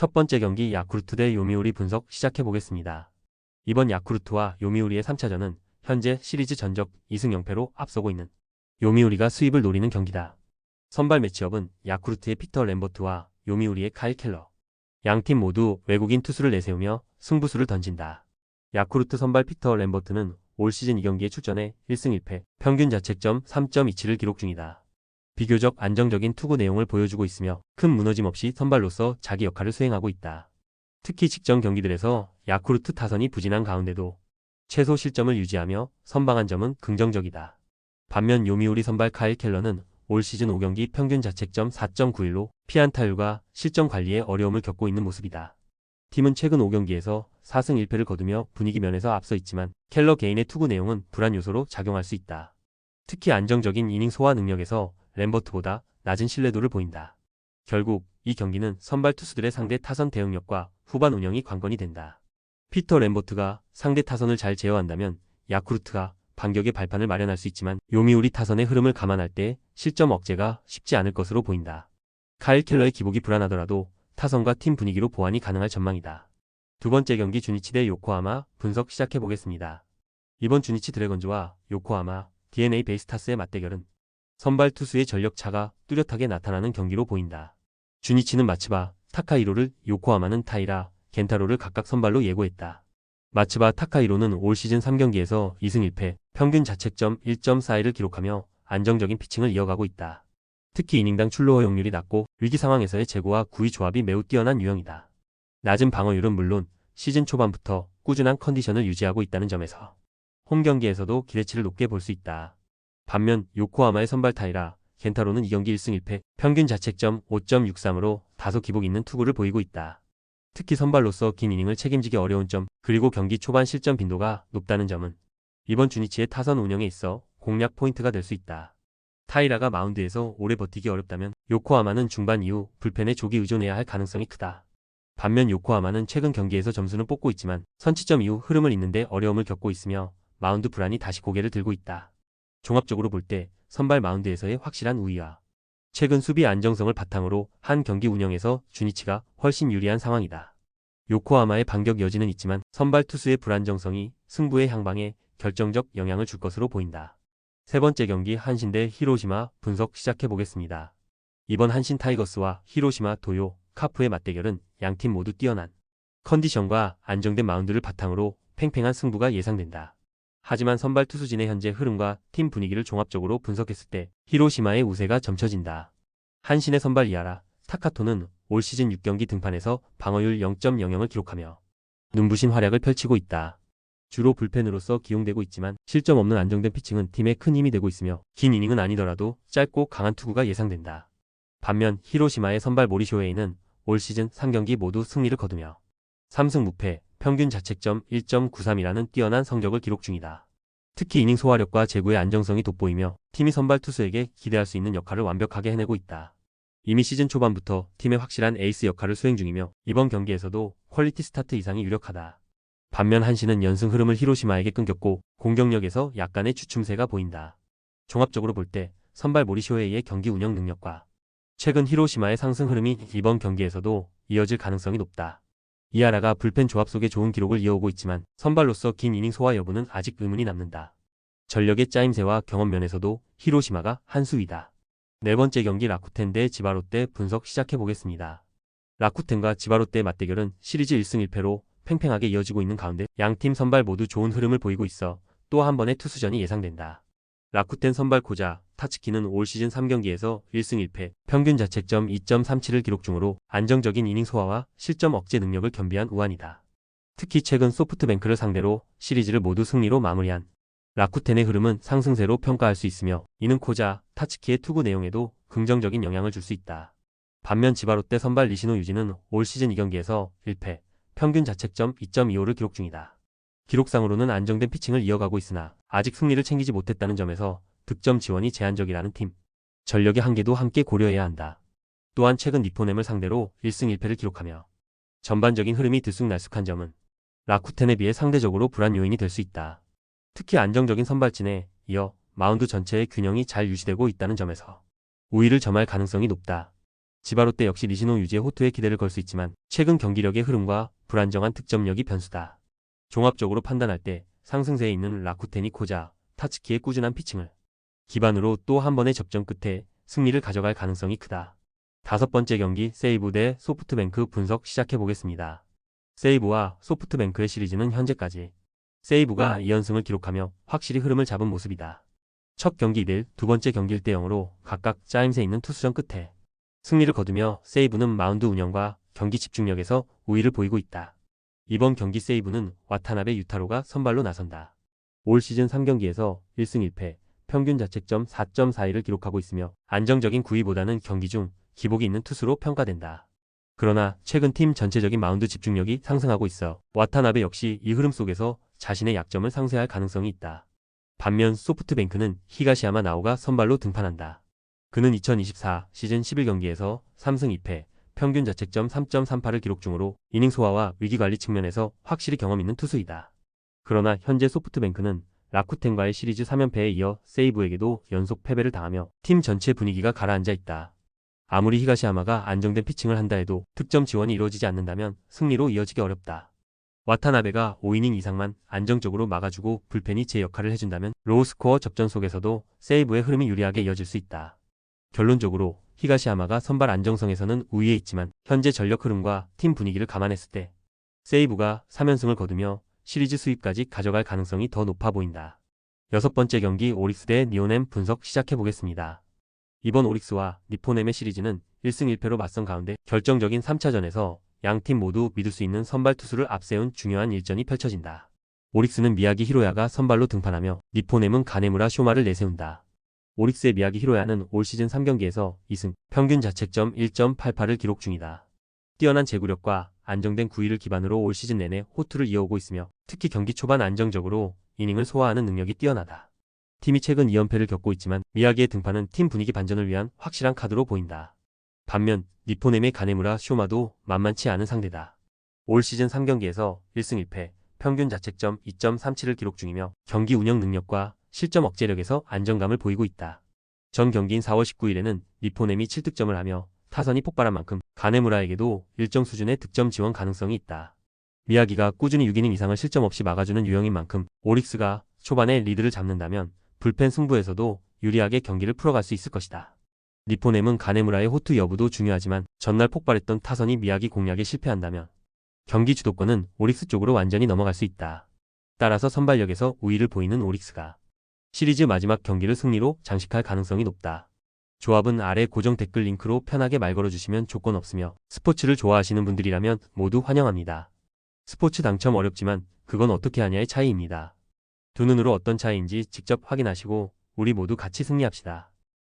첫 번째 경기 야쿠르트 대 요미우리 분석 시작해 보겠습니다. 이번 야쿠르트와 요미우리의 3차전은 현재 시리즈 전적 2승 0패로 앞서고 있는 요미우리가 수입을 노리는 경기다. 선발 매치업은 야쿠르트의 피터 램버트와 요미우리의 카일 켈러. 양팀 모두 외국인 투수를 내세우며 승부수를 던진다. 야쿠르트 선발 피터 램버트는 올 시즌 2경기에 출전해 1승 1패, 평균 자책점 3.27을 기록 중이다. 비교적 안정적인 투구 내용을 보여주고 있으며 큰 무너짐 없이 선발로서 자기 역할을 수행하고 있다. 특히 직전 경기들에서 야쿠르트 타선이 부진한 가운데도 최소 실점을 유지하며 선방한 점은 긍정적이다. 반면 요미우리 선발 카일 켈러는 올 시즌 5경기 평균 자책점 4.91로 피안타율과 실점 관리에 어려움을 겪고 있는 모습이다. 팀은 최근 5경기에서 4승 1패를 거두며 분위기 면에서 앞서 있지만 켈러 개인의 투구 내용은 불안 요소로 작용할 수 있다. 특히 안정적인 이닝 소화 능력에서 램버트보다 낮은 신뢰도를 보인다. 결국 이 경기는 선발 투수들의 상대 타선 대응력과 후반 운영이 관건이 된다. 피터 램버트가 상대 타선을 잘 제어한다면 야쿠르트가 반격의 발판을 마련할 수 있지만 요미우리 타선의 흐름을 감안할 때 실점 억제가 쉽지 않을 것으로 보인다. 카일 켈러의 기복이 불안하더라도 타선과 팀 분위기로 보완이 가능할 전망이다. 두 번째 경기 주니치 대 요코하마 분석 시작해 보겠습니다. 이번 주니치 드래곤즈와 요코하마 DNA 베이스타스의 맞대결은 선발 투수의 전력 차가 뚜렷하게 나타나는 경기로 보인다. 주니치는 마츠바, 타카히로를, 요코하마는 타이라, 겐타로를 각각 선발로 예고했다. 마츠바, 타카히로는 올 시즌 3경기에서 2승 1패, 평균 자책점 1.41을 기록하며 안정적인 피칭을 이어가고 있다. 특히 이닝당 출루 허용률이 낮고 위기 상황에서의 제구와 구위 조합이 매우 뛰어난 유형이다. 낮은 방어율은 물론 시즌 초반부터 꾸준한 컨디션을 유지하고 있다는 점에서 홈 경기에서도 기대치를 높게 볼 수 있다. 반면 요코하마의 선발 타이라, 겐타로는 2경기 1승 1패, 평균 자책점 5.63으로 다소 기복 있는 투구를 보이고 있다. 특히 선발로서 긴 이닝을 책임지기 어려운 점, 그리고 경기 초반 실점 빈도가 높다는 점은 이번 주니치의 타선 운영에 있어 공략 포인트가 될 수 있다. 타이라가 마운드에서 오래 버티기 어렵다면 요코하마는 중반 이후 불펜에 조기 의존해야 할 가능성이 크다. 반면 요코하마는 최근 경기에서 점수는 뽑고 있지만 선취점 이후 흐름을 잇는데 어려움을 겪고 있으며 마운드 불안이 다시 고개를 들고 있다. 종합적으로 볼 때 선발 마운드에서의 확실한 우위와 최근 수비 안정성을 바탕으로 한 경기 운영에서 주니치가 훨씬 유리한 상황이다. 요코하마의 반격 여지는 있지만 선발 투수의 불안정성이 승부의 향방에 결정적 영향을 줄 것으로 보인다. 세 번째 경기 한신 대 히로시마 분석 시작해 보겠습니다. 이번 한신 타이거스와 히로시마 도요, 카프의 맞대결은 양팀 모두 뛰어난 컨디션과 안정된 마운드를 바탕으로 팽팽한 승부가 예상된다. 하지만 선발 투수진의 현재 흐름과 팀 분위기를 종합적으로 분석했을 때 히로시마의 우세가 점쳐진다. 한신의 선발 이하라, 타카토는 올 시즌 6경기 등판에서 방어율 0.00을 기록하며 눈부신 활약을 펼치고 있다. 주로 불펜으로서 기용되고 있지만 실점 없는 안정된 피칭은 팀에 큰 힘이 되고 있으며 긴 이닝은 아니더라도 짧고 강한 투구가 예상된다. 반면 히로시마의 선발 모리쇼헤이는 올 시즌 3경기 모두 승리를 거두며 3승 무패, 평균 자책점 1.93이라는 뛰어난 성적을 기록 중이다. 특히 이닝 소화력과 제구의 안정성이 돋보이며 팀이 선발 투수에게 기대할 수 있는 역할을 완벽하게 해내고 있다. 이미 시즌 초반부터 팀의 확실한 에이스 역할을 수행 중이며 이번 경기에서도 퀄리티 스타트 이상이 유력하다. 반면 한신은 연승 흐름을 히로시마에게 끊겼고 공격력에서 약간의 주춤세가 보인다. 종합적으로 볼 때 선발 모리쇼헤이의 경기 운영 능력과 최근 히로시마의 상승 흐름이 이번 경기에서도 이어질 가능성이 높다. 이하라가 불펜 조합 속에 좋은 기록을 이어오고 있지만 선발로서 긴 이닝 소화 여부는 아직 의문이 남는다. 전력의 짜임새와 경험 면에서도 히로시마가 한 수위다. 네 번째 경기 라쿠텐 대 지바롯데 분석 시작해 보겠습니다. 라쿠텐과 지바롯데의 맞대결은 시리즈 1승 1패로 팽팽하게 이어지고 있는 가운데 양팀 선발 모두 좋은 흐름을 보이고 있어 또 한 번의 투수전이 예상된다. 라쿠텐 선발 코자 타츠키는 올 시즌 3경기에서 1승 1패, 평균 자책점 2.37을 기록 중으로 안정적인 이닝 소화와 실점 억제 능력을 겸비한 우완이다. 특히 최근 소프트뱅크를 상대로 시리즈를 모두 승리로 마무리한 라쿠텐의 흐름은 상승세로 평가할 수 있으며 이는 코자 타츠키의 투구 내용에도 긍정적인 영향을 줄 수 있다. 반면 지바롯데 선발 니시노 유지는 올 시즌 2경기에서 1패, 평균 자책점 2.25를 기록 중이다. 기록상으로는 안정된 피칭을 이어가고 있으나 아직 승리를 챙기지 못했다는 점에서 득점 지원이 제한적이라는 팀 전력의 한계도 함께 고려해야 한다. 또한 최근 니포넴을 상대로 1승 1패를 기록하며 전반적인 흐름이 들쑥날쑥한 점은 라쿠텐에 비해 상대적으로 불안 요인이 될 수 있다. 특히 안정적인 선발진에 이어 마운드 전체의 균형이 잘 유지되고 있다는 점에서 우위를 점할 가능성이 높다. 지바롯데 역시 니시노 유지의 호투에 기대를 걸 수 있지만 최근 경기력의 흐름과 불안정한 득점력이 변수다. 종합적으로 판단할 때 상승세에 있는 라쿠텐이 코자, 타츠키의 꾸준한 피칭을 기반으로 또 한 번의 접전 끝에 승리를 가져갈 가능성이 크다. 다섯 번째 경기 세이브 대 소프트뱅크 분석 시작해 보겠습니다. 세이브와 소프트뱅크의 시리즈는 현재까지 세이브가 2연승을 기록하며 확실히 흐름을 잡은 모습이다. 첫 경기 2대1, 두 번째 경기 1대0으로 각각 짜임새 있는 투수전 끝에 승리를 거두며 세이브는 마운드 운영과 경기 집중력에서 우위를 보이고 있다. 이번 경기 세이브는 와타나베 유타로가 선발로 나선다. 올 시즌 3경기에서 1승 1패, 평균 자책점 4.42를 기록하고 있으며 안정적인 구위보다는 경기 중 기복이 있는 투수로 평가된다. 그러나 최근 팀 전체적인 마운드 집중력이 상승하고 있어 와타나베 역시 이 흐름 속에서 자신의 약점을 상쇄할 가능성이 있다. 반면 소프트뱅크는 히가시야마 나오가 선발로 등판한다. 그는 2024 시즌 11경기에서 3승 2패, 평균 자책점 3.38을 기록 중으로 이닝 소화와 위기관리 측면에서 확실히 경험 있는 투수이다. 그러나 현재 소프트뱅크는 라쿠텐과의 시리즈 3연패에 이어 세이브에게도 연속 패배를 당하며 팀 전체 분위기가 가라앉아 있다. 아무리 히가시야마가 안정된 피칭을 한다 해도 득점 지원이 이루어지지 않는다면 승리로 이어지기 어렵다. 와타나베가 5이닝 이상만 안정적으로 막아주고 불펜이 제 역할을 해준다면 로우스코어 접전 속에서도 세이브의 흐름이 유리하게 이어질 수 있다. 결론적으로 히가시야마가 선발 안정성에서는 우위에 있지만 현재 전력 흐름과 팀 분위기를 감안했을 때 세이브가 3연승을 거두며 시리즈 수입까지 가져갈 가능성이 더 높아 보인다. 여섯 번째 경기 오릭스 대 니온엠 분석 시작해보겠습니다. 이번 오릭스와 니폰엠의 시리즈는 1승 1패로 맞선 가운데 결정적인 3차전에서 양팀 모두 믿을 수 있는 선발 투수를 앞세운 중요한 일전이 펼쳐진다. 오릭스는 미야기 히로야가 선발로 등판하며 니폰엠은 가네무라 쇼마를 내세운다. 오릭스의 미야기 히로야는 올 시즌 3경기에서 2승, 평균 자책점 1.88을 기록 중이다. 뛰어난 제구력과 안정된 구위를 기반으로 올 시즌 내내 호투를 이어오고 있으며 특히 경기 초반 안정적으로 이닝을 소화하는 능력이 뛰어나다. 팀이 최근 2연패를 겪고 있지만 미야기의 등판은 팀 분위기 반전을 위한 확실한 카드로 보인다. 반면 니폰엠의 가네무라 쇼마도 만만치 않은 상대다. 올 시즌 3경기에서 1승 1패, 평균 자책점 2.37을 기록 중이며 경기 운영 능력과 실점 억제력에서 안정감을 보이고 있다. 전 경기인 4월 19일에는 니폰엠이 7득점을 하며 타선이 폭발한 만큼 가네무라에게도 일정 수준의 득점 지원 가능성이 있다. 미야기가 꾸준히 6이닝 이상을 실점 없이 막아주는 유형인 만큼 오릭스가 초반에 리드를 잡는다면 불펜 승부에서도 유리하게 경기를 풀어갈 수 있을 것이다. 니폰엠은 가네무라의 호투 여부도 중요하지만 전날 폭발했던 타선이 미야기 공략에 실패한다면 경기 주도권은 오릭스 쪽으로 완전히 넘어갈 수 있다. 따라서 선발력에서 우위를 보이는 오릭스가 시리즈 마지막 경기를 승리로 장식할 가능성이 높다. 조합은 아래 고정 댓글 링크로 편하게 말 걸어주시면 조건 없으며 스포츠를 좋아하시는 분들이라면 모두 환영합니다. 스포츠 당첨 어렵지만 그건 어떻게 하냐의 차이입니다. 두 눈으로 어떤 차이인지 직접 확인하시고 우리 모두 같이 승리합시다.